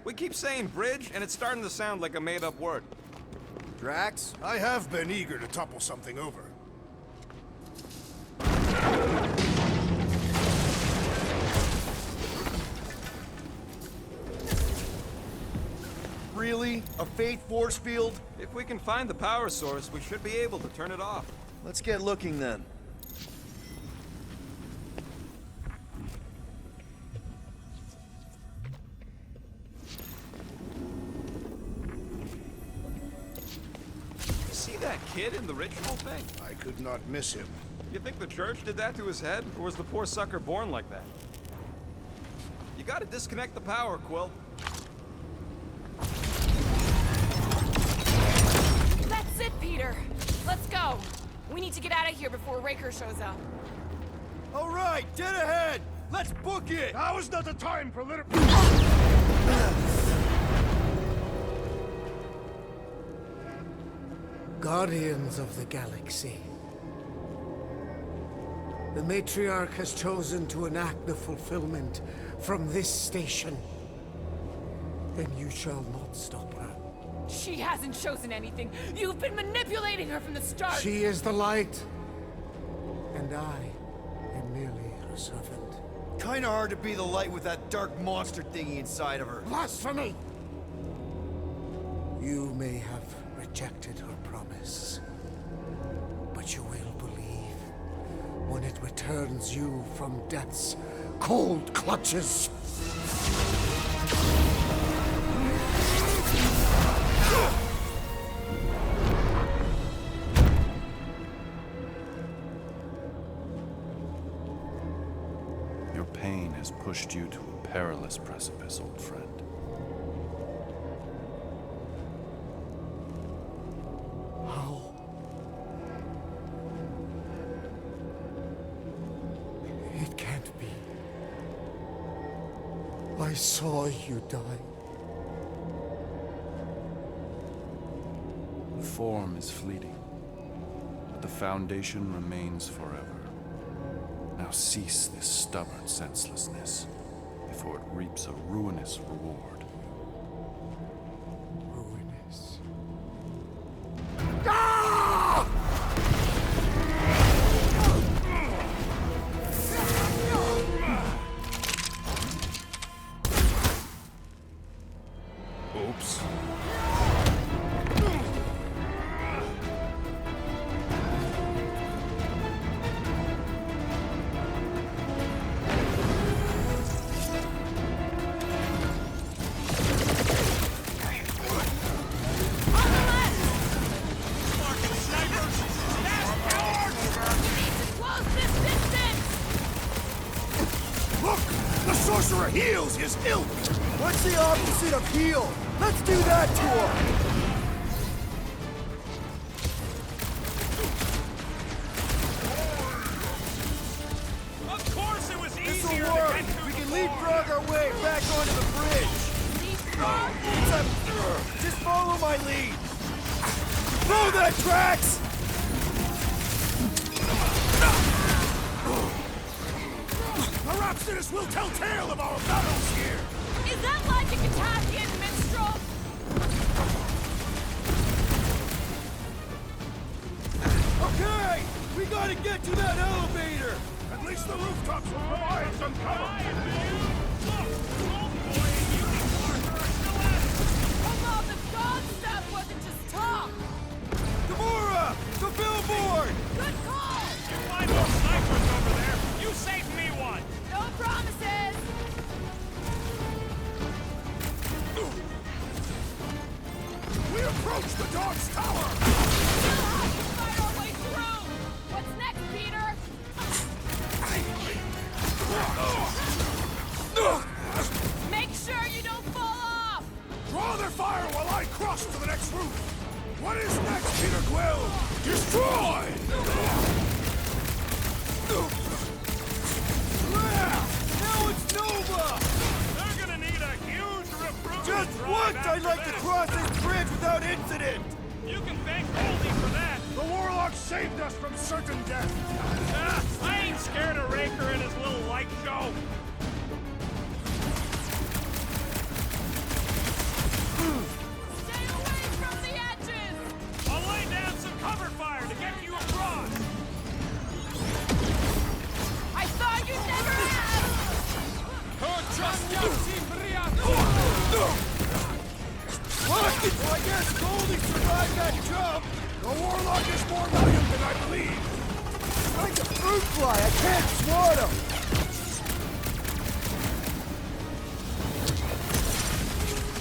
We keep saying bridge, and it's starting to sound like a made-up word. Drax, I have been eager to topple something over. Really? A fate force field? If we can find the power source, we should be able to turn it off. Let's get looking then. See that kid in the ritual thing? I could not miss him. You think the church did that to his head, or was the poor sucker born like that? You gotta disconnect the power, Quill. That's it, Peter. Let's go. We need to get out of here before Raker shows up. All right, dead ahead! Let's book it! Now is not the time for little... Guardians of the Galaxy. The Matriarch has chosen to enact the fulfillment from this station. Then you shall not stop her. She hasn't chosen anything. You've been manipulating her from the start. She is the light, and I am merely her servant. Kinda hard to be the light with that dark monster thingy inside of her. Blasphemy! You may have rejected her promise, but you will believe when it returns you from death's cold clutches. Your pain has pushed you to a perilous precipice, old friend. How? It can't be. I saw you die. The form is fleeting, but the foundation remains forever. Now cease this stubborn senselessness, before it reaps a ruinous reward. Ruinous. Oops. Look! The sorcerer heals his ilk! What's the opposite of heal? Let's do that to her! Of course it was This'll easier to work! get through We can before. leapfrog our way back onto the bridge! Just follow my lead! Blow that, Drax! Perhaps this will tell tale of our battles here! Is that like a Katakian minstrel? Okay! We gotta get to that elevator! At least the rooftops will provide some cover! Come on, the god stuff wasn't just talk. Gamora! The billboard! Good call. You find those snipers over there. You saved me one. No promises. We approach the dog's tower! We'll have to fight our way through. What's next, Peter? Make sure you don't fall off. Draw their fire while I cross to the next roof! What is next, Peter Quill? Destroy! Now it's Nova! They're gonna need a huge recruitment Just drive once I'd after like to this. cross this bridge without incident! You can thank Goldie for that. The warlock saved us from certain death! I ain't scared of Raker and his little light show. survived that jump! The Warlock is more valiant than I believe! Like a fruit fly, I can't swat him!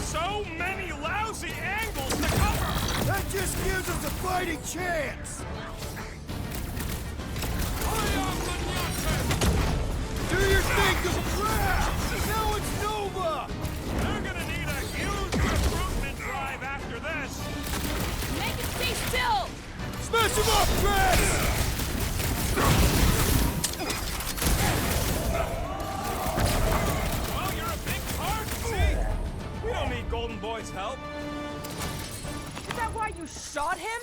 So many lousy angles to cover! That just gives us a fighting chance! Do your thing, you crap! Now it's Nova! They're gonna need a huge recruitment drive after this! Make it stay still! Smash him up, Drax! Well, you're a big part, see? We don't need Golden Boy's help. Is that why you shot him?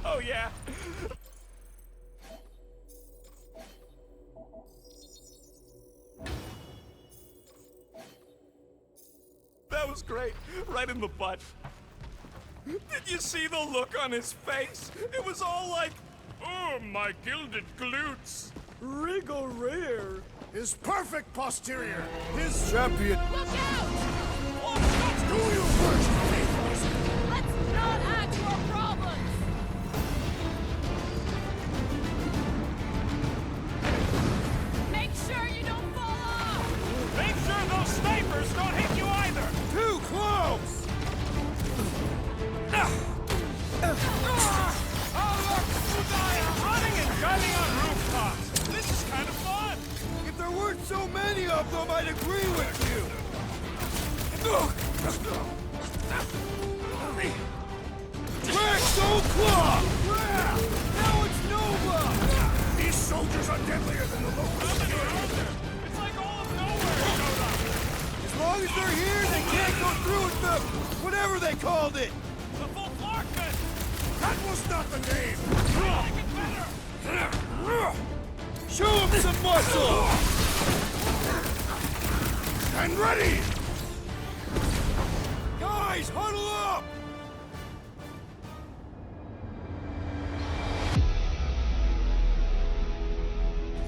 Oh, yeah. That was great. Right in the butt. Did you see the look on his face? It was all like, oh, my gilded glutes. Regal rear. His perfect posterior! His Champion! Look out! Do you first, faithless? Let's not add to our problems! Make sure you don't fall off! Make sure those snipers don't hit you either! Too close! Running and gunning on rooftops! This is kind of fun! If there weren't so many of them, I'd agree with you! Drax, don't claw! Now it's Nova! These soldiers are deadlier than the locusts. It's like all of nowhere showed up! As long as they're here, they can't go through with the... whatever they called it! The full Flarkman! That was not the name! Make it better! Show them some muscle! And ready! Guys, huddle up!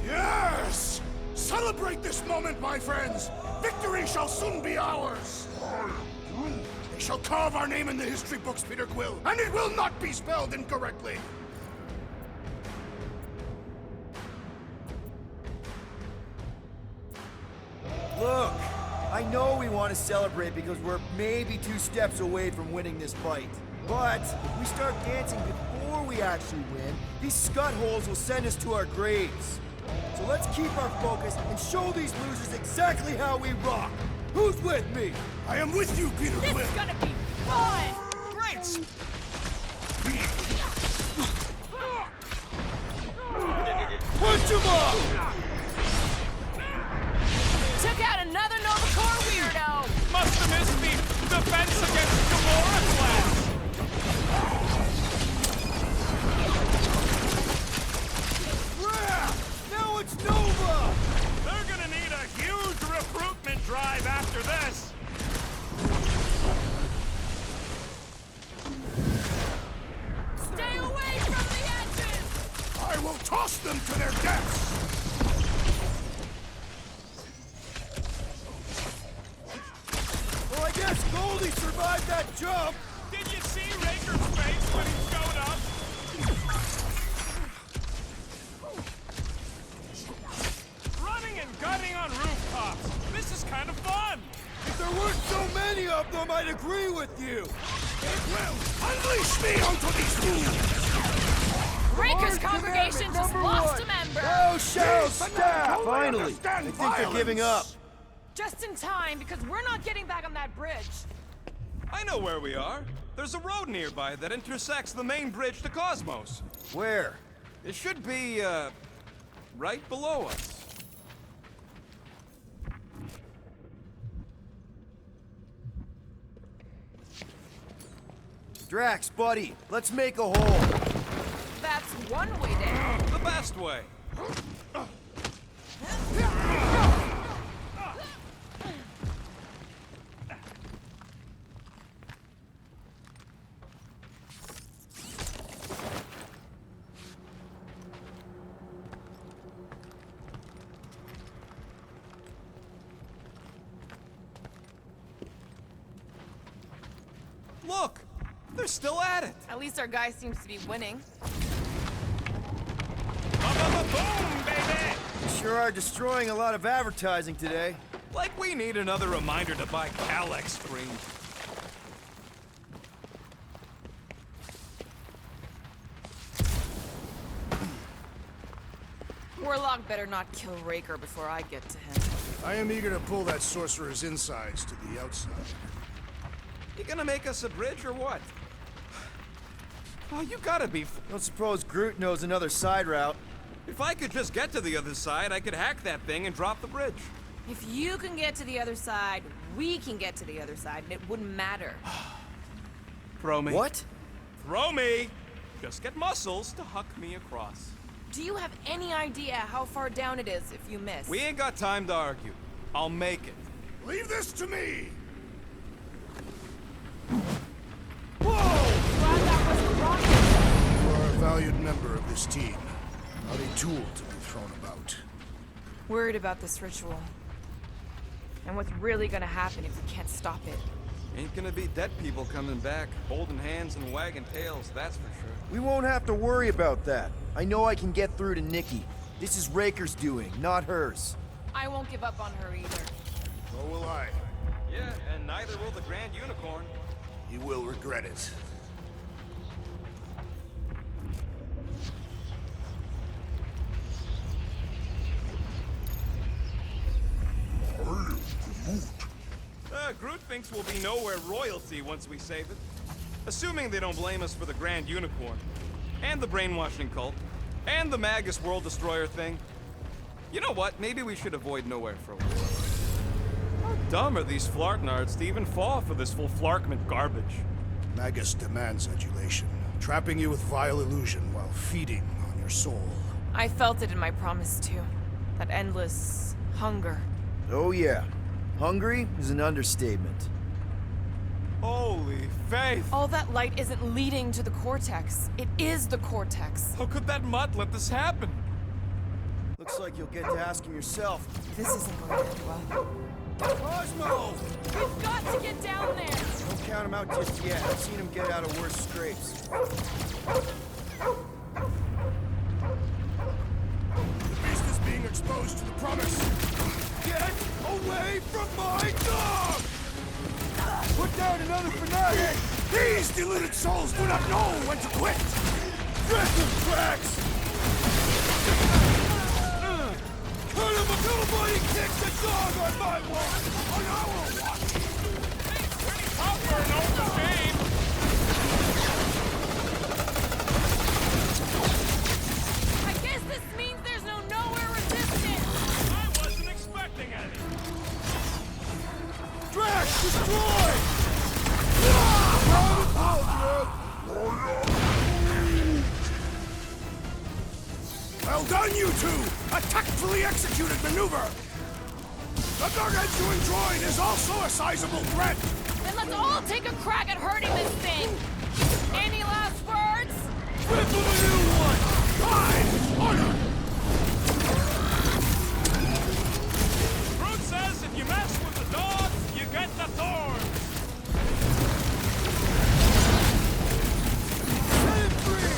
Yes! Celebrate this moment, my friends! Victory shall soon be ours! They shall carve our name in the history books, Peter Quill, and it will not be spelled incorrectly! Look, I know we want to celebrate because we're maybe 2 steps away from winning this fight. But if we start dancing before we actually win, these scut holes will send us to our graves. So let's keep our focus and show these losers exactly how we rock. Who's with me? I am with you, Peter This Quill! is gonna be fun! Great! Punch him up! Took out another Nova Corps weirdo! Must have missed the defense against Gamora class! Crap! Now it's Nova! They're gonna need a huge recruitment drive after this! Stay away from the edges! I will toss them to their deaths! Well, I guess Goldie survived that jump! Did you see Raker's face when he showed up? Running and gunning on rooftops! This is kind of fun! If there weren't so many of them, I'd agree with you! Well, unleash me onto these fools! Raker's Lord congregation Commandment just number lost one. a member! Thou shalt These men staff! only Finally! I understand think they're giving up. violence. Just in time, because we're not getting back on that bridge. I know where we are. There's a road nearby that intersects the main bridge to Cosmos. Where? It should be, right below us. Drax, buddy, let's make a hole. That's one way down. The best way. look! They're still at it! At least our guy seems to be winning. Boom, baby! You sure are destroying a lot of advertising today. Like we need another reminder to buy Calex screens. Warlock better not kill Raker before I get to him. I am eager to pull that sorcerer's insides to the outside. You gonna make us a bridge or what? Oh, you gotta be... Don't suppose Groot knows another side route. If I could just get to the other side, I could hack that thing and drop the bridge. If you can get to the other side, we can get to the other side, and it wouldn't matter. Throw me. What? Throw me! Just get muscles to huck me across. Do you have any idea how far down it is if you miss? We ain't got time to argue. I'll make it. Leave this to me! Glad that wasn't rocket. You are a valued member of this team, not a tool to be thrown about. Worried about this ritual. And what's really gonna happen if we can't stop it. Ain't gonna be dead people coming back, holding hands and wagging tails, that's for sure. We won't have to worry about that. I know I can get through to Nikki. This is Raker's doing, not hers. I won't give up on her either. Nor will I. Yeah, and neither will the Grand Unicorn. He will regret it. Groot thinks we'll be nowhere royalty once we save it. Assuming they don't blame us for the Grand Unicorn, and the brainwashing cult, and the Magus World Destroyer thing. You know what? Maybe we should avoid nowhere for a while. How dumb are these Flartnards to even fall for this full Flarkment garbage? Magus demands adulation, trapping you with vile illusion while feeding on your soul. I felt it in my promise too. That endless hunger. Oh yeah. Hungry is an understatement. Holy faith! All that light isn't leading to the Cortex. It is the Cortex. How could that mutt let this happen? Looks like you'll get to ask him yourself. This isn't going to end well. Cosmo! We've got to get down there! Don't count him out just yet. I've seen him get out of worse scrapes. The beast is being exposed to the promise. Get away from my dog! Put down another fanatic! These deluded souls do not know when to quit! Random tracks! Cut him! Nobody kicks the dog on my watch! On our watch! Pretty tough for an old game. I guess this means there's no nowhere resistance! I wasn't expecting any. Drax, destroy! Well done, you two! A tactfully executed maneuver! The gargantuan droid is also a sizable threat! Then let's all take a crack at hurting this thing! Any last words? Rip him a new one! Time! Order! Groot says if you mess with the dog, you get the thorns. Set him free!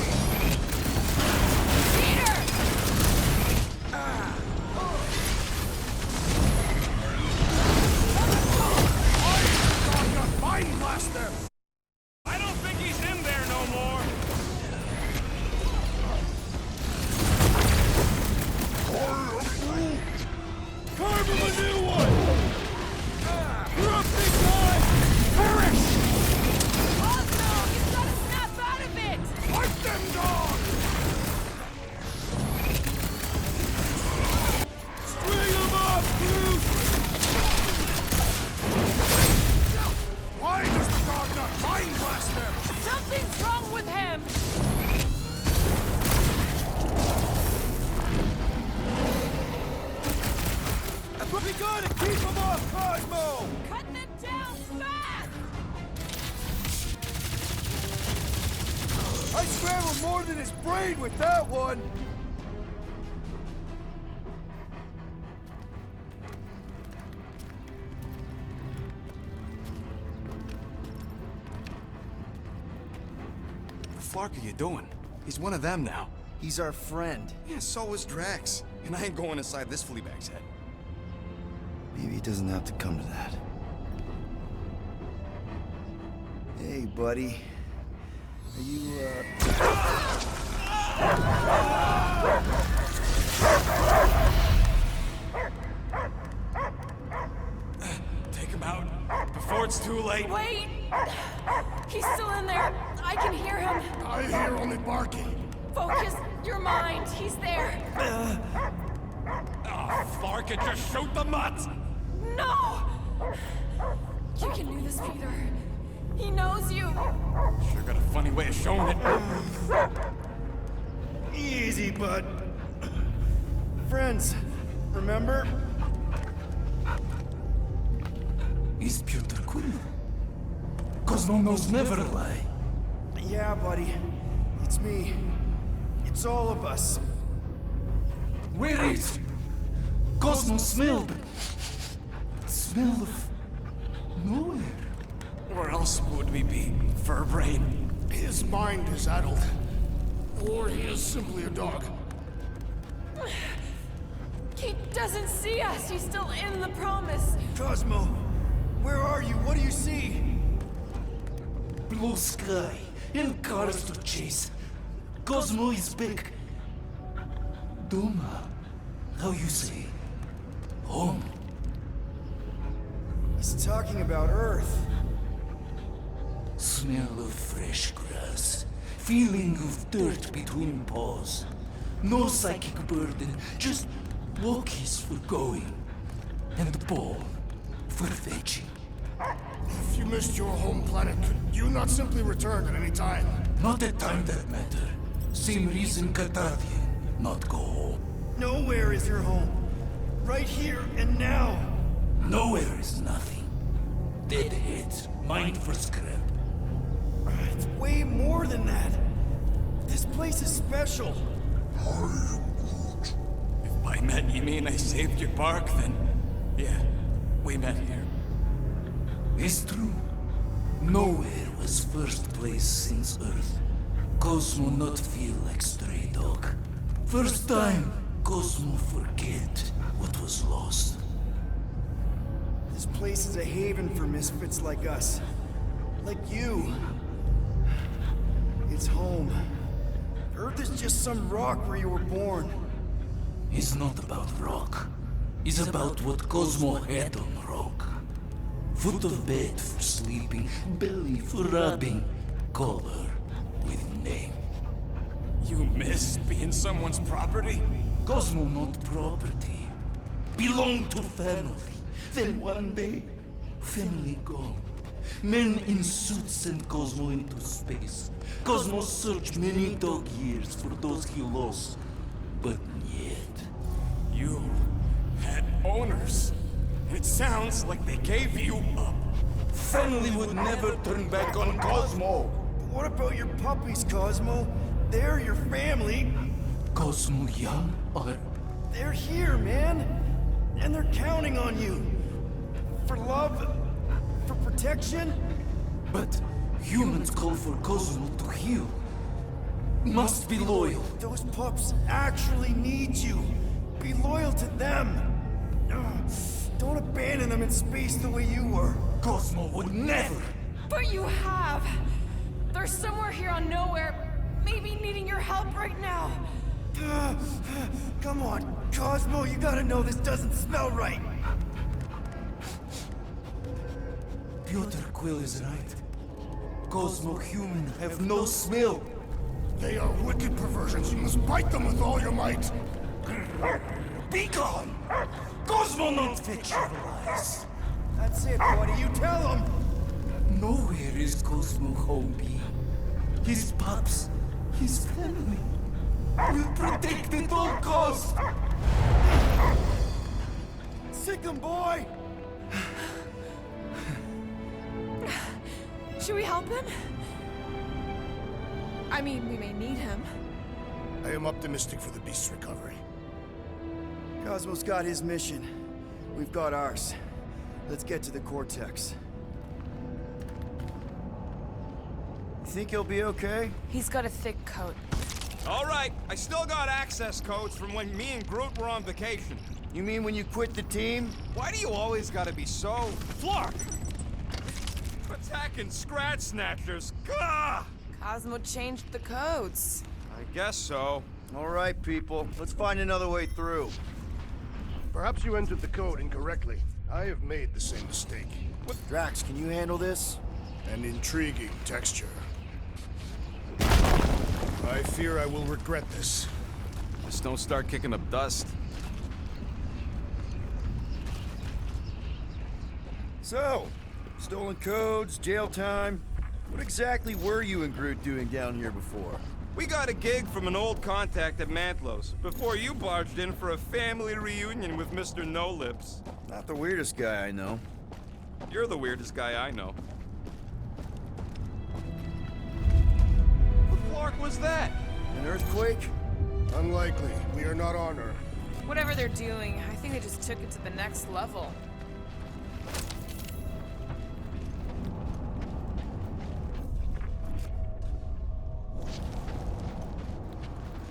Peter! Mind blast them! I don't think he's in there no more. Carve him a new one! You're up, big guy! Perish! COSMO, you've got to snap out of it! Fight them, dog! String him up, Groot! Why does the dog not mind blast them? Something's wrong with him! But we gotta keep him off, Cosmo! Cut them down fast! I scrambled more than his brain with that one! Flark are you doing? He's one of them now. He's our friend. Yeah, so is Drax. And I ain't going inside this fleabag's head. Maybe it doesn't have to come to that. Hey, buddy. Are you, Take him out before it's too late. Wait! He's still in there. I can hear him. I hear only barking. Focus your mind. He's there. Oh, Flark, it just shoot the mutts! No! You can do this, Peter. He knows you. Sure got a funny way of showing it. easy, bud. Friends, remember? Is Peter Quill? Cosmo knows never lie. Yeah, buddy. It's me. It's all of us. Where is Cosmo smelled? Smell of nowhere. Where else would we be, Furbrain? His mind is addled. Or he is simply a dog. He doesn't see us. He's still in the promise. Cosmo, where are you? What do you see? Blue sky and cars to chase. Cosmo is back. Doma, how you say? Home. He's talking about Earth. Smell of fresh grass. Feeling of dirt between paws. No psychic burden, just walkies for going. And the ball for fetching. If you missed your home planet, could you not simply return at any time? Not at time that matter. Same reason Katardian not go home. Nowhere is your home. Right here and now. Nowhere is nothing. Dead heads, mind for scrap. It's way more than that. This place is special. If by met you mean I saved your bark, then yeah, we met here. It's true. Nowhere was first place since Earth. Cosmo not feel like stray dog. First time, Cosmo forget what was lost. This place is a haven for misfits like us. Like you. It's home. Earth is just some rock where you were born. It's not about rock. It's about what Cosmo had on rock. Foot of bed for sleeping, belly for rubbing, color with name. You miss being someone's property? Cosmo not property. Belong to family. Then one day, family gone. Men in suits send Cosmo into space. Cosmo searched many dog years for those he lost. But yet... You had owners. It sounds like they gave you up. Family would never turn back on Cosmo. What about your puppies, Cosmo? They're your family. Cosmo young or... They're here, man. And they're counting on you. For love, for protection. But humans call for Cosmo to heal. Must be loyal. Those pups actually need you. Be loyal to them. Ugh. Don't abandon them in space the way you were. Cosmo would never. But you have. They're somewhere here on Nowhere, maybe needing your help right now. Come on, Cosmo, you gotta know this doesn't smell right. Peter Quill is right. Cosmo human have no smell. They are wicked perversions. You must bite them with all your might. Be gone! Cosmo not fetch your lies. That's it, buddy. You tell them. Nowhere is Cosmo home be. His pups, his family, will protect at all costs. Sick 'em, boy. Should we help him? I mean, we may need him. I am optimistic for the beast's recovery. Cosmo's got his mission. We've got ours. Let's get to the Cortex. think he'll be okay? He's got a thick coat. All right, I still got access codes from when me and Groot were on vacation. You mean when you quit the team? Why do you always gotta be so... Flark! Attacking Scratch Snatchers. Gah! Cosmo changed the codes. I guess so. All right, people. Let's find another way through. Perhaps you entered the code incorrectly. I have made the same mistake. Drax, can you handle this? An intriguing texture. I fear I will regret this. Just don't start kicking up dust. So, stolen codes, jail time. What exactly were you and Groot doing down here before? We got a gig from an old contact at Mantlo's before you barged in for a family reunion with Mr. No-Lips. Not the weirdest guy I know. You're the weirdest guy I know. What Flark was that? An earthquake? Unlikely. We are not on Earth. Whatever they're doing, I think they just took it to the next level.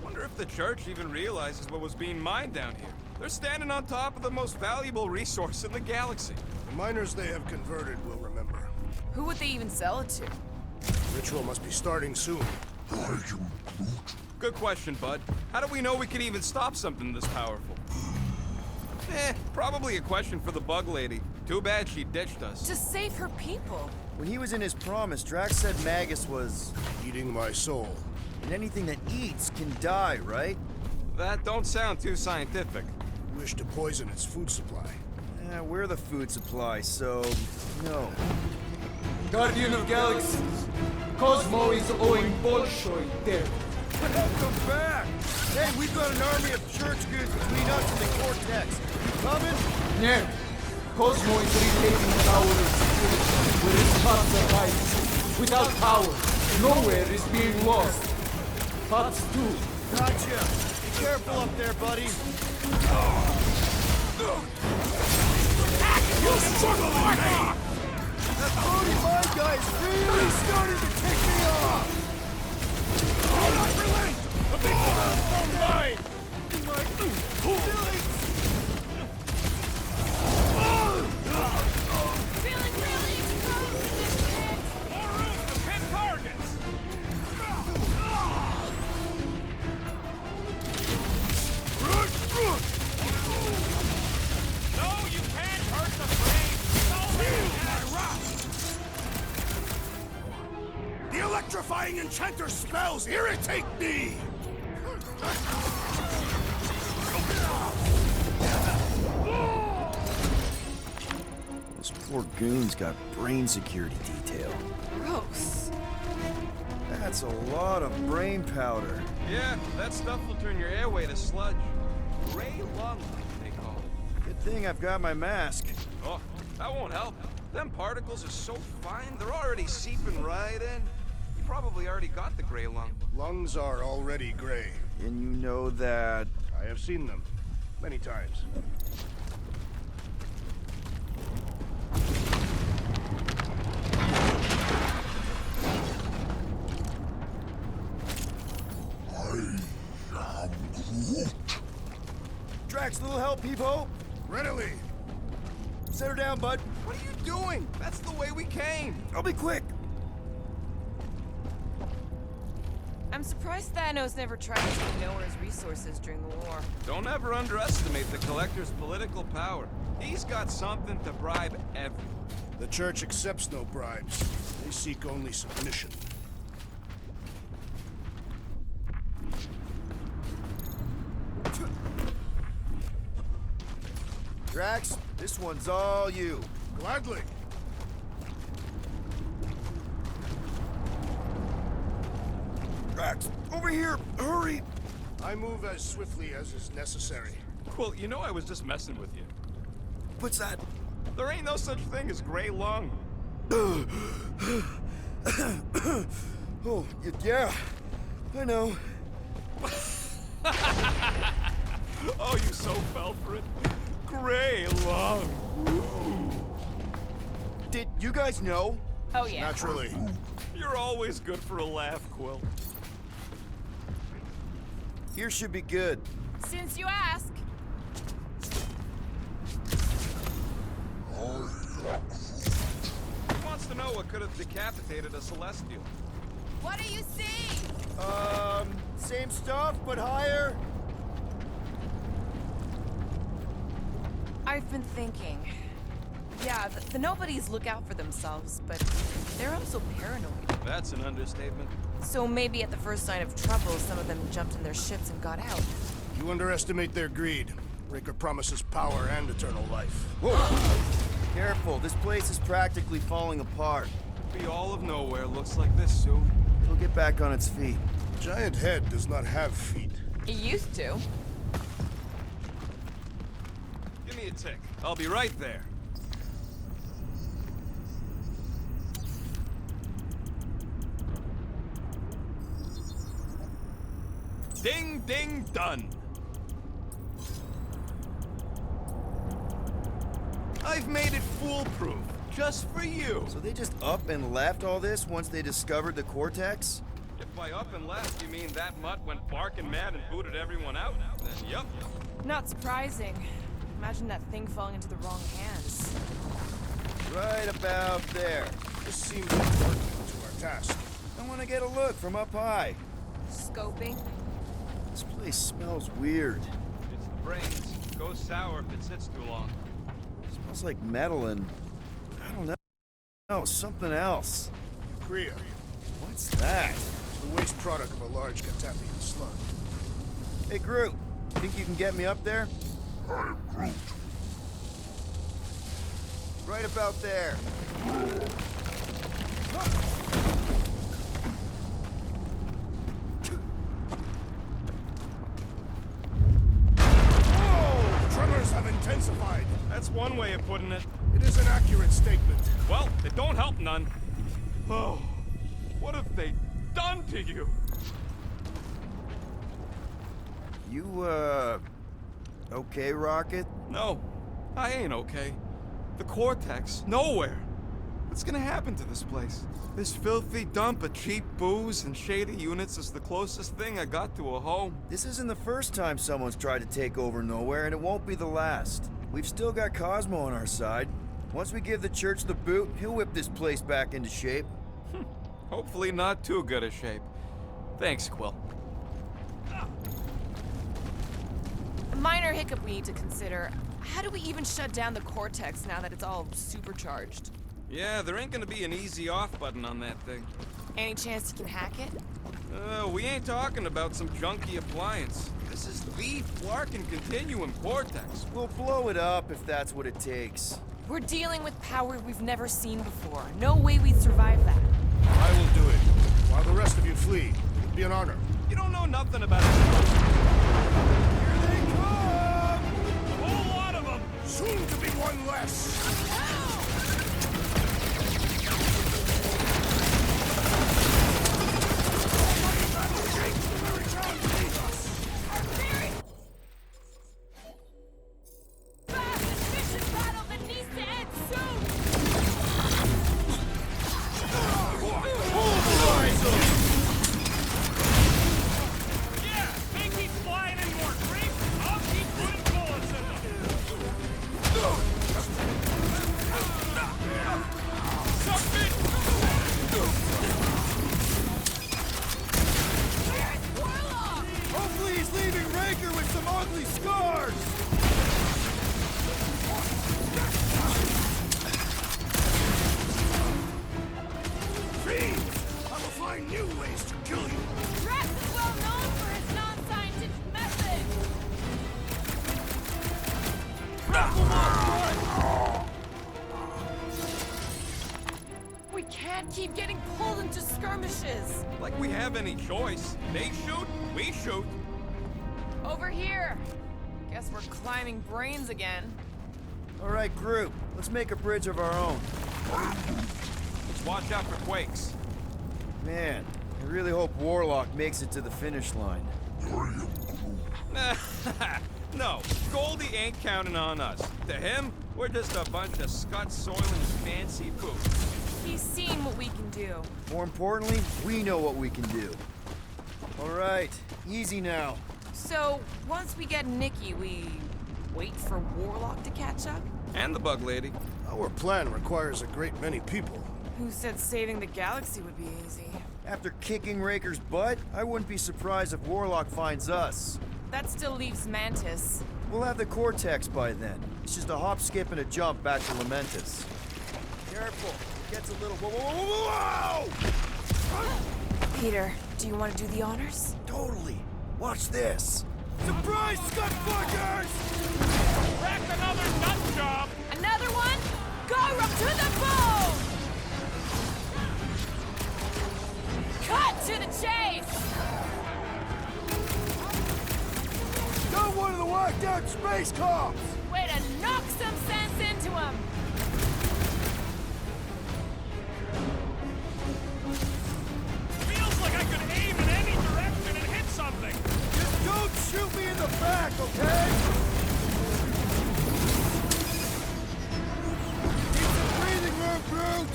Wonder if the church even realizes what was being mined down here. They're standing on top of the most valuable resource in the galaxy. The miners they have converted will remember. Who would they even sell it to? Ritual must be starting soon. Good question, bud. How do we know we can even stop something this powerful? Probably a question for the bug lady. Too bad she ditched us. To save her people. When he was in his promise, Drax said Magus was... Eating my soul. And anything that eats can die, right? That don't sound too scientific. Wish to poison its food supply. Yeah, we're the food supply, so... no. Guardian of Galaxies, Cosmo is owing Bolshoi debt. Welcome back! Hey, we've got an army of church goods between us and the Cortex. You coming? No. Cosmo is retaking power and security where its paths are right. Without power, nowhere is being lost. Paths too. Gotcha! Be careful up there, buddy. You struggle like me! That Brody Mind guy is really starting to tick me off! Do not relent! The big one mine! Feeling really exposed. More room to pin targets! No, you can't hurt the brain! The electrifying enchanter spells irritate me! Those poor goons got brain security detail. Gross. That's a lot of brain powder. Yeah, that stuff will turn your airway to sludge. Gray lung, they call it. Good thing I've got my mask. Oh, that won't help. Them particles are so fine, they're already seeping right in. You probably already got the gray lung. Lungs are already gray. And you know that... I have seen them. Many times. Drax, little help, Peepo? Readily! Set her down, bud. What are you doing? That's the way we came. I'll be quick. I'm surprised Thanos never tried to take Nowhere's resources during the war. Don't ever underestimate the Collector's political power. He's got something to bribe everyone. The Church accepts no bribes. They seek only submission. Drax, this one's all you. Gladly. Drax, over here, hurry! I move as swiftly as is necessary. Well, you know I was just messing with you. What's that? There ain't no such thing as gray lung. Oh, yeah, I know. Oh, you so fell for it. Gray lung. Did you guys know? Oh yeah. Naturally. You're always good for a laugh, Quill. Here should be good. Since you ask. He wants to know what could have decapitated a Celestial. What do you see? Same stuff, but higher. I've been thinking. Yeah, the nobodies look out for themselves, but they're also paranoid. That's an understatement. So maybe at the first sign of trouble, some of them jumped in their ships and got out. You underestimate their greed. Raker promises power and eternal life. Whoa! Careful, this place is practically falling apart. Be all of nowhere looks like this soon. It'll get back on its feet. Giant head does not have feet. It used to. Give me a tick. I'll be right there. Ding, ding, done. I've made it foolproof, just for you. So they just up and left all this once they discovered the Cortex? If by up and left you mean that mutt went barking mad and booted everyone out, then yup. Not surprising. Imagine that thing falling into the wrong hands. Right about there. This seems important to our task. I want to get a look from up high. Scoping. This place smells weird. It's the brains. Goes sour if it sits too long. It smells like metal and... I don't know. No, something else. Kriya, What's that? the waste product of a large Catapian slug. Hey, Groot. Think you can get me up there? I am Groot. Right about there. Tremors have intensified. That's one way of putting it. It is an accurate statement. Well, it don't help none. Oh, what have they done to you? You, okay, Rocket? No, I ain't okay. The Cortex, nowhere. What's gonna happen to this place? This filthy dump of cheap booze and shady units is the closest thing I got to a home. This isn't the first time someone's tried to take over Nowhere, and it won't be the last. We've still got Cosmo on our side. Once we give the church the boot, he'll whip this place back into shape. Hopefully not too good a shape. Thanks, Quill. A minor hiccup we need to consider. How do we even shut down the Cortex now that it's all supercharged? Yeah, there ain't gonna be an easy off button on that thing. Any chance you can hack it? We ain't talking about some junky appliance. This is the Flarkin Continuum Cortex. We'll blow it up if that's what it takes. We're dealing with power we've never seen before. No way we'd survive that. I will do it. While the rest of you flee. It'll be an honor. You don't know nothing about it. Here they come! A whole lot of them! Soon to be one less. Fast, efficient battle that needs to end soon! Yeah, they keep flying in more creep. I'll keep putting bullets in them. Something! Where's Warlock? Hopefully he's leaving Raker with some ugly scars! Fiends! I will find new ways to kill you. Drax is well known for his non-scientific methods. We can't keep getting pulled into skirmishes. Like we have any choice. They shoot, we shoot. Over here. Guess we're climbing brains again. All right, Groot. Let's make a bridge of our own. Watch out for quakes. Man, I really hope Warlock makes it to the finish line. No, Goldie ain't counting on us. To him, we're just a bunch of scut soiling fancy food. He's seen what we can do. More importantly, we know what we can do. All right, easy now. So, once we get Nikki, we wait for Warlock to catch up? And the bug lady. Our plan requires a great many people. Who said saving the galaxy would be easy? After kicking Raker's butt, I wouldn't be surprised if Warlock finds us. That still leaves Mantis. We'll have the Cortex by then. It's just a hop, skip, and a jump back to Lamentus. Careful, it gets a little... Whoa! Peter, do you want to do the honors? Totally. Watch this. Surprise, Scud Fuckers! Cracked another nut job! Another one? Go up to the bone! Cut to the chase! Got one of the whacked out space cops! Way to knock some sense into him! Feels like I could aim in any direction and hit something! Just don't shoot me in the back, okay? Need some breathing room, Brute!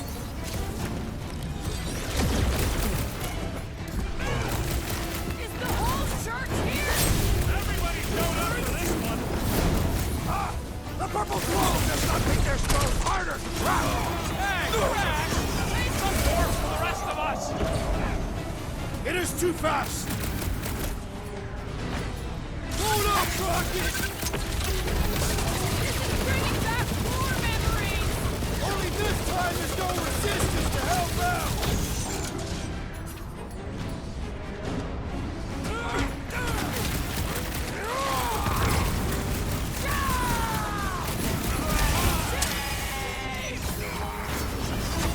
Is the whole church here? Everybody showed up for this one! Ah! The purple glow does not make their skulls harder! Hey, Crash! Leave some more for the rest of us! It is too fast! Hold up, Rocket! This is bringing back more memories! Only this time there's no resistance to help out!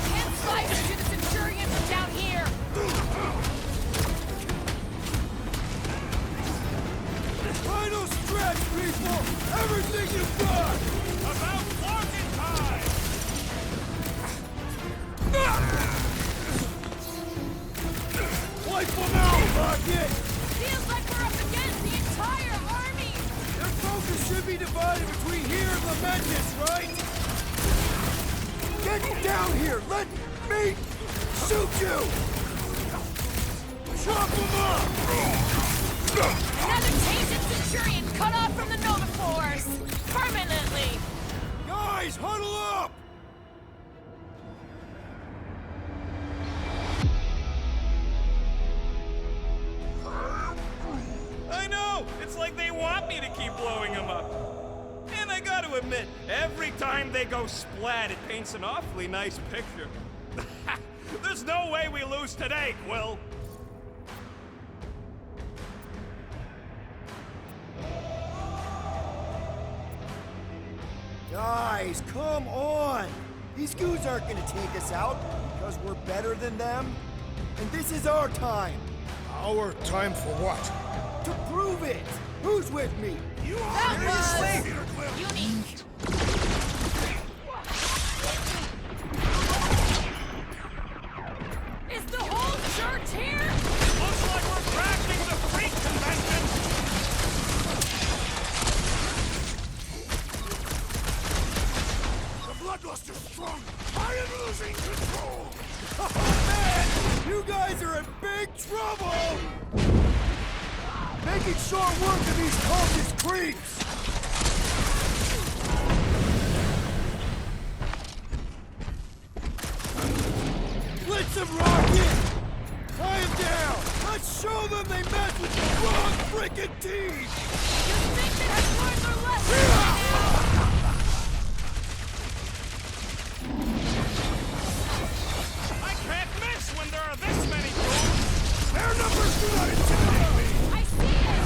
Can't slice to the Centurion from down here! Final stretch, people! Everything you've got! About clocking time! Wipe them out, Rocket! Feels like we're up against the entire army! Their focus should be divided between here and Lamentus, right? Get down here! Let me shoot you! Chop them up! Another tainted Centurion cut off from the Nova Force! Permanently! Guys, huddle up! I know! It's like they want me to keep blowing them up. And I gotta admit, every time they go splat, it paints an awfully nice picture. There's no way we lose today, Quill! Guys, come on! These goons aren't gonna take us out because we're better than them. And this is our time. Our time for what? To prove it! Who's with me? You That are Peter Quill! unique! Is the whole church here? Looks like we're crashing the freak convention! The bloodluster's strong! I am losing control! Oh man! You guys are in big trouble! Making short work of these cultist creeps! Blitz them, Rocket! Tie him down! Let's show them they mess with the wrong frickin' team! You think they have learned their lesson by now? I can't miss when there are this many fools! Their numbers do not intimidate me! I see it!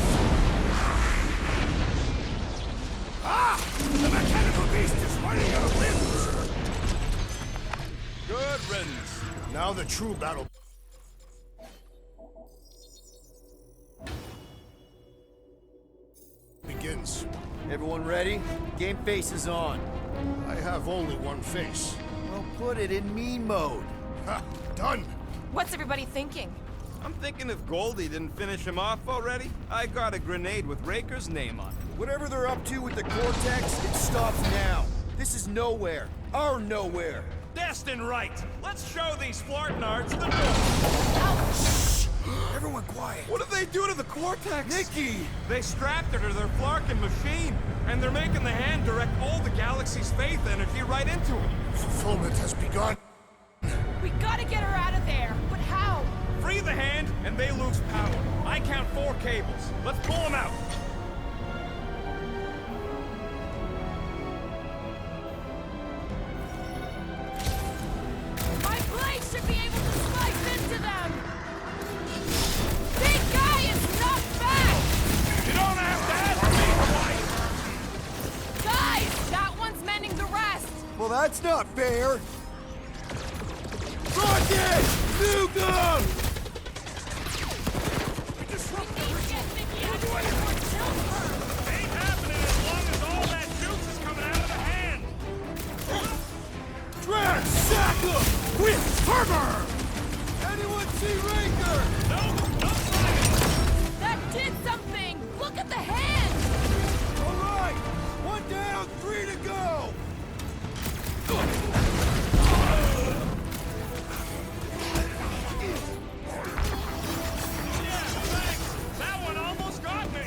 Ah! The mechanical beast is running out of limbs! Good riddance. Now the true battle begins. Everyone ready? Game face is on. I have only one face. Well, put it in me mode. Ha! Done! What's everybody thinking? I'm thinking if Goldie didn't finish him off already, I got a grenade with Raker's name on it. Whatever they're up to with the Cortex, it stops now. This is nowhere. Our nowhere. Destined right. Let's show these Flartnards the door. Everyone quiet. What did they do to the Cortex? Nikki! They strapped her to their Flarkin machine, and they're making the hand direct all the galaxy's faith energy right into it. Fulfillment has begun. We gotta get her out of there. But how? Free the hand, and they lose power. I count 4 cables. Let's pull them out. My blade should be able to slice into them. Big guy is knocked back. You don't have to ask me twice. Guys, that one's mending the rest. Well, that's not fair. Rocket! Nuke him! We need to get Nikki out of here before it kills her. Ain't happening as long as all that juice is coming out of the hand. Drag sack him! With fervor! Anyone see Ranger? No science. That did something. Look at the hand. All right! 1 down, 3 to go! Yeah, thanks. That one almost got me.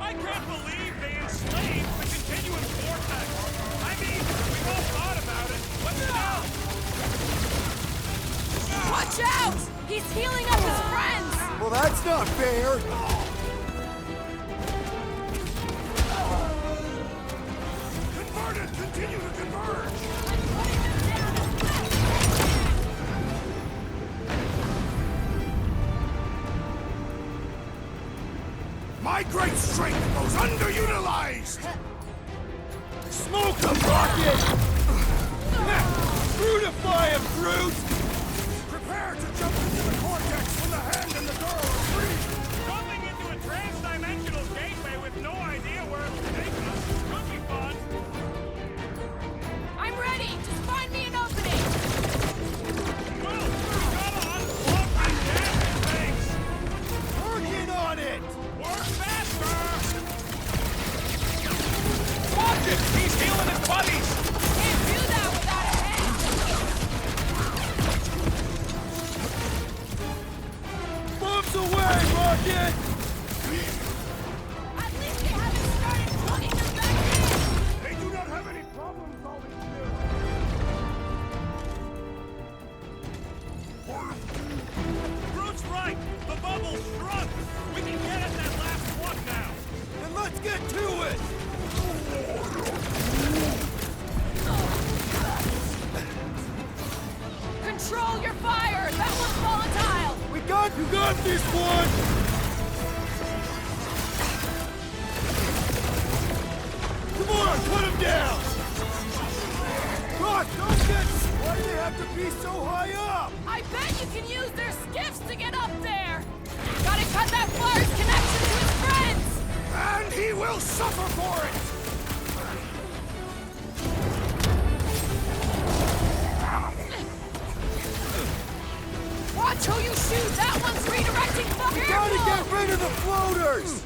I can't believe they enslaved the continuum vortex. I mean, we've all thought about it, but no! Watch out! He's healing up his friends. Well, that's not fair! Converted! Continue to converge! My great strength goes underutilized! Smoke him, Rocket! Brutify him, Groot! Prepare to jump into the cortex when the hand and the girl are free! Jumping into a trans-dimensional gateway with no idea where it's taking us could be fun. I'm ready. Just find me an opening. Well, we gotta unplug these damn things. Working on it! Work faster! Watch it! He's healing his buddies! Can't do that without a hand. Bumps away, Rocket! At least they haven't started plugging them back in. They do not have any problem solving skills! Groot's right! The bubble's shrunk! We can get at that last one now! Then let's get to it! Control your fire. That one's volatile. You got this one! Come on, put him down! Rock, don't get... Why do they have to be so high up? I bet you can use their skiffs to get up there. Gotta cut that flyer's connection to his friends. And he will suffer for it! Watch who you shoot. That one's redirecting fucking Gotta get rid of the floaters!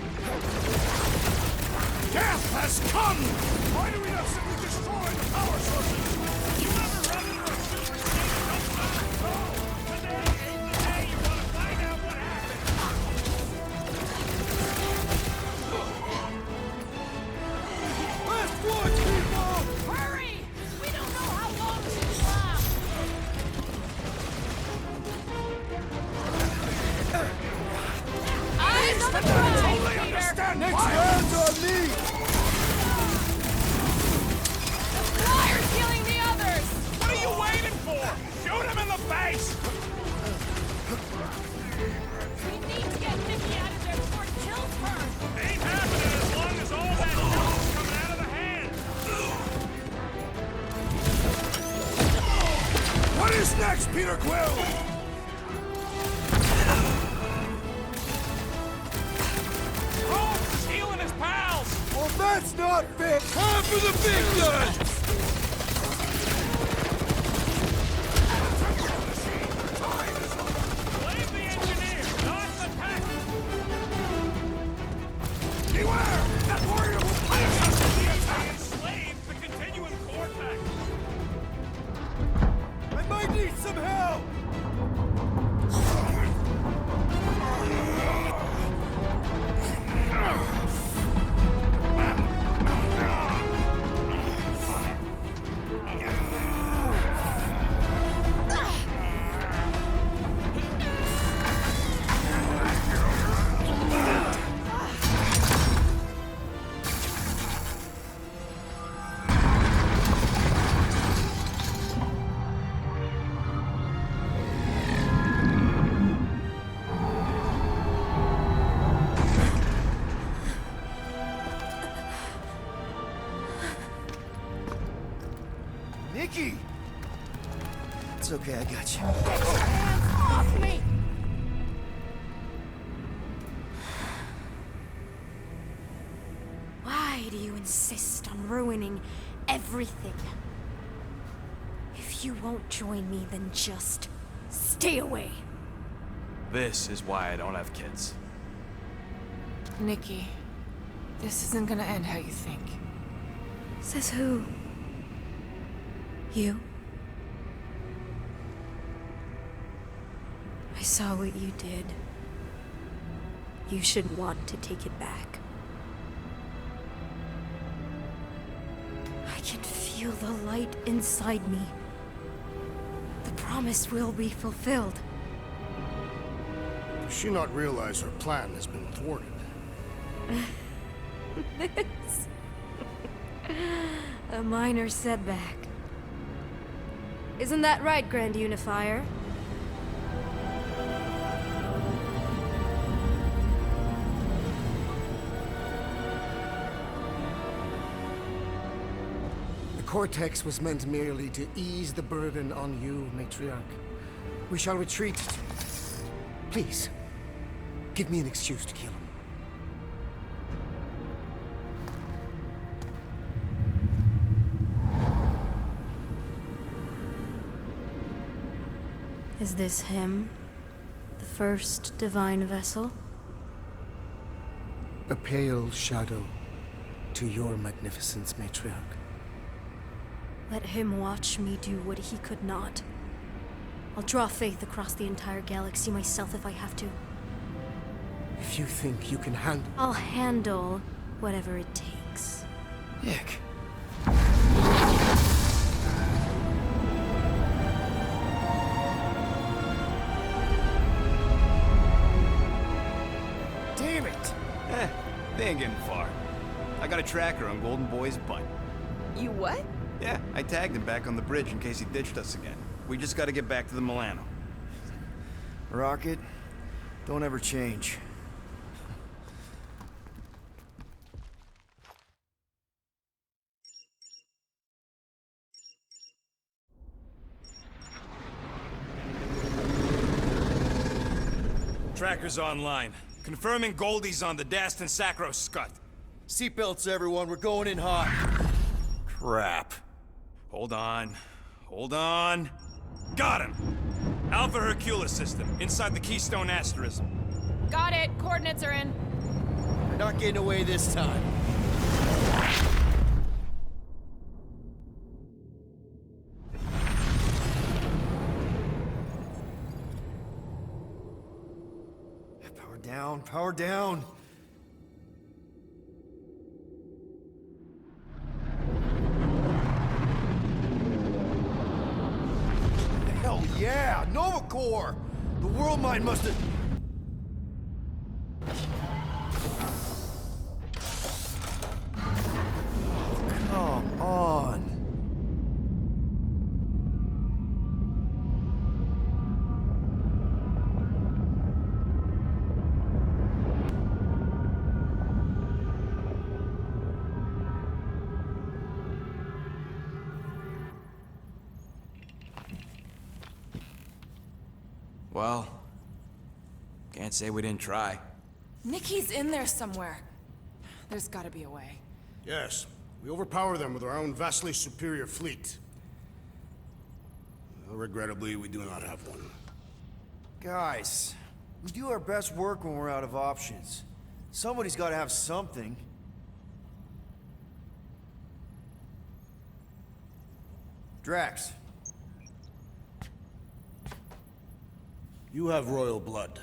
Death has come! Why do we not simply destroy the power sources? You ever run into a super state sometime? No! Today ain't the day you want to find out what happened! Last one, people! Hurry! We don't know how long this will last. Eyes on the prize, They Peter. understand Next why! round's on me! The flyer's killing the others. What are you waiting for? Shoot him in the face! We need to get Nikki out of there before it kills her. Ain't happening as long as all that juice is coming out of the hand! What is next, Peter Quill? Holmes is healing his pals! Well, that's not fair! Time for the big guns! Blame the engineer, not the tech! Beware! some help! Nikki! It's okay, I got you. Hands off me! Why do you insist on ruining everything? If you won't join me, then just stay away. This is why I don't have kids. Nikki, this isn't gonna end how you think. Says who? You? I saw what you did. You should want to take it back. I can feel the light inside me. The promise will be fulfilled. Does she not realize her plan has been thwarted? This... a minor setback. Isn't that right, Grand Unifier? The Cortex was meant merely to ease the burden on you, Matriarch. We shall retreat. Please, give me an excuse to kill him. Is this him? The first divine vessel? A pale shadow to your magnificence, Matriarch. Let him watch me do what he could not. I'll draw faith across the entire galaxy myself if I have to. If you think you can handle... I'll handle whatever it takes. Nick. Damn it! They ain't getting far. I got a tracker on Golden Boy's butt. You what? Yeah, I tagged him back on the bridge in case he ditched us again. We just gotta get back to the Milano. Rocket, don't ever change. Tracker's online. Confirming Goldie's on the Dastan Sacro Scut. Seatbelts, everyone, we're going in hot. Crap. Hold on. Hold on. Got him! Alpha Hercules system, inside the Keystone Asterism. Got it. Coordinates are in. We're not getting away this time. Power down, power down. Hell yeah, Nova Corps! The world mind must have... Come on. Well, can't say we didn't try. Nikki's in there somewhere. There's gotta be a way. Yes, we overpower them with our own vastly superior fleet. Well, regrettably, we do not have one. Guys, we do our best work when we're out of options. Somebody's gotta have something. Drax. You have royal blood.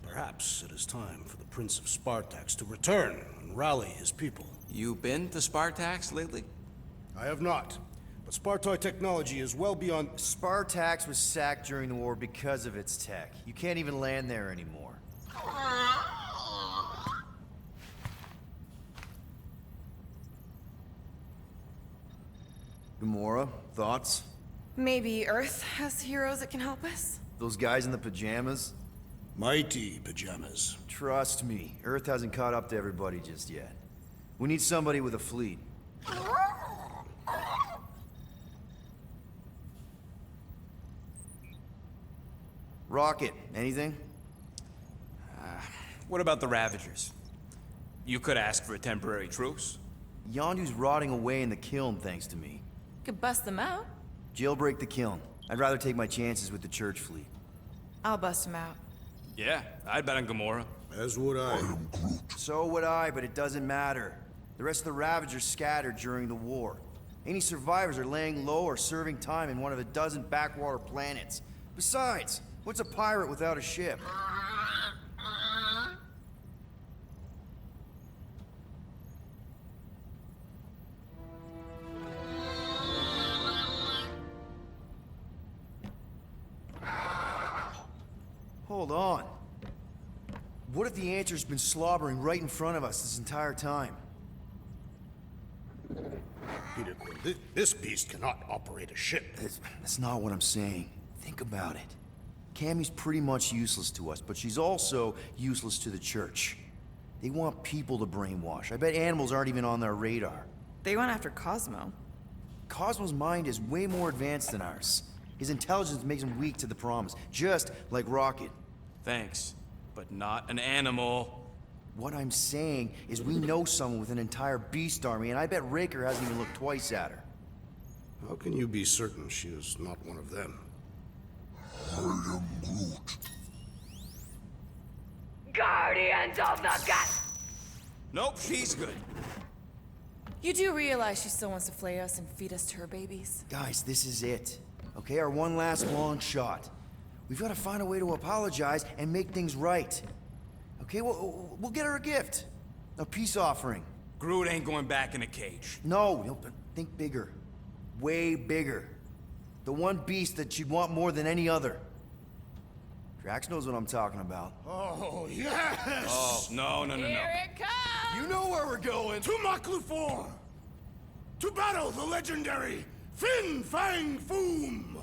Perhaps it is time for the Prince of Spartax to return and rally his people. You been to Spartax lately? I have not, but Spartoid technology is well beyond... Spartax was sacked during the war because of its tech. You can't even land there anymore. Gamora, thoughts? Maybe Earth has heroes that can help us? Those guys in the pajamas? mighty pajamas. Trust me, Earth hasn't caught up to everybody just yet. We need somebody with a fleet. Rocket, anything? What about the Ravagers? You could ask for a temporary truce. Yondu's rotting away in the kiln thanks to me. Could bust them out. Jailbreak the kiln. I'd rather take my chances with the church fleet. I'll bust them out. Yeah, I'd bet on Gamora. As would I. So would I, but it doesn't matter. The rest of the Ravagers scattered during the war. Any survivors are laying low or serving time in one of a dozen backwater planets. Besides, what's a pirate without a ship? Hold on. What if the answer's been slobbering right in front of us this entire time? Peter Quill, this beast cannot operate a ship. That's not what I'm saying. Think about it. Cammy's pretty much useless to us, but she's also useless to the church. They want people to brainwash. I bet animals aren't even on their radar. They went after Cosmo. Cosmo's mind is way more advanced than ours. His intelligence makes him weak to the promise, just like Rocket. Thanks, but not an animal. What I'm saying is we know someone with an entire beast army, and I bet Raker hasn't even looked twice at her. How can you be certain she is not one of them? I am Groot. Guardians of the Gut! Nope, she's good. You do realize she still wants to flay us and feed us to her babies? Guys, this is it. Okay, our one last long shot. We've got to find a way to apologize and make things right. Okay, we'll get her a gift. A peace offering. Groot ain't going back in a cage. No, but think bigger. Way bigger. The one beast that she'd want more than any other. Drax knows what I'm talking about. Oh, yes! Oh, no. Here it comes! You know where we're going! To Maklufor! To battle the legendary Fin Fang Foom!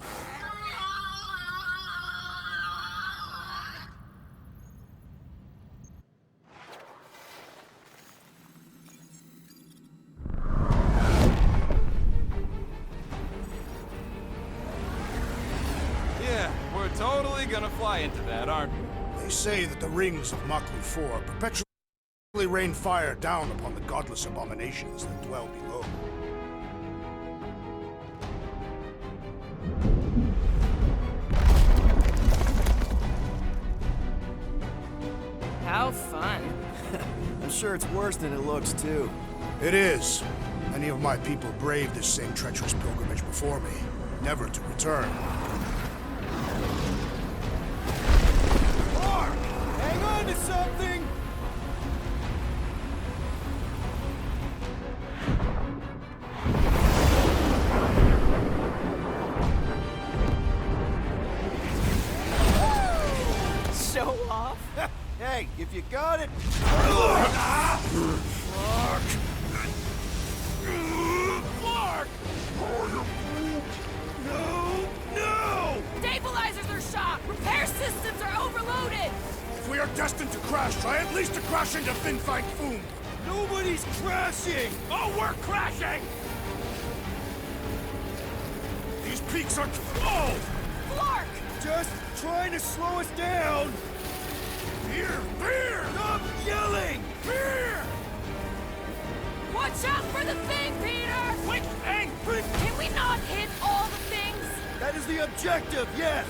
Yeah, we're totally gonna fly into that, aren't we? They say that the rings of Maklufor perpetually rain fire down upon the godless abominations that dwell below. How fun. I'm sure it's worse than it looks, too. It is. Many of my people braved this same treacherous pilgrimage before me, never to return. Mark! Hang on to something! Show off. Hey, if you got it... Clark! No! Stabilizers are shot! Repair systems are overloaded! If we are destined to crash, try at least to crash into Fin Fang Foom! Nobody's crashing! Oh, we're crashing! These peaks are... Oh! Clark! Just trying to slow us down! Fear! Fear! Stop yelling! Fear! Watch out for the thing, Peter! Which thing? Can we not hit all the things? That is the objective, yes!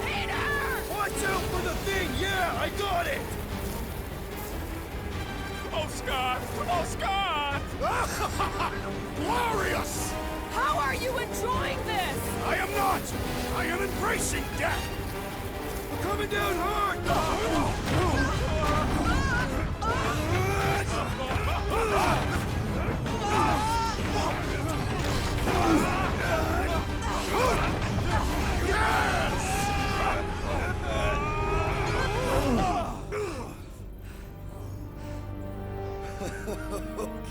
Peter! Watch out for the thing, yeah, I got it! Oh, Scott! Oh, Scott! Glorious! How are you enjoying this? I am not! I am embracing death! Coming down hard!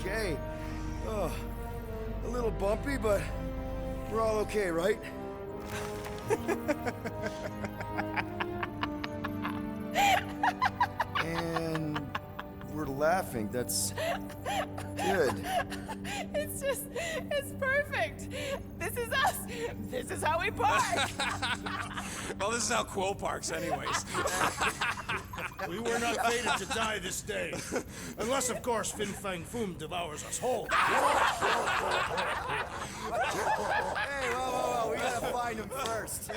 Okay. Oh, a little bumpy, but we're all okay, right? And we're laughing. That's good. It's perfect. This is us. This is how we park. Well, this is how Quill parks, anyways. We were not fated to die this day. Unless, of course, Fin Fang Foom devours us whole. Hey, whoa. We gotta find him first.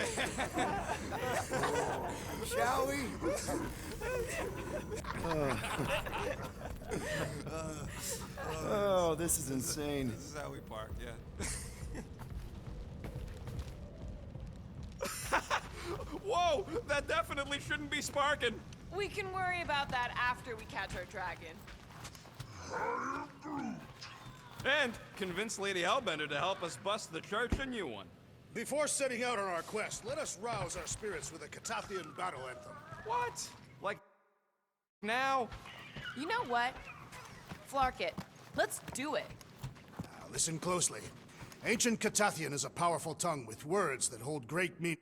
Shall we? Oh, this is insane. This is how we park, yeah. Whoa! That definitely shouldn't be sparking. We can worry about that after we catch our dragon. And convince Lady Hellbender to help us bust the church a new one. Before setting out on our quest, let us rouse our spirits with a Catathian battle anthem. What? Like now? You know what? Flark it. Let's do it. Now, listen closely. Ancient Catathian is a powerful tongue with words that hold great meaning.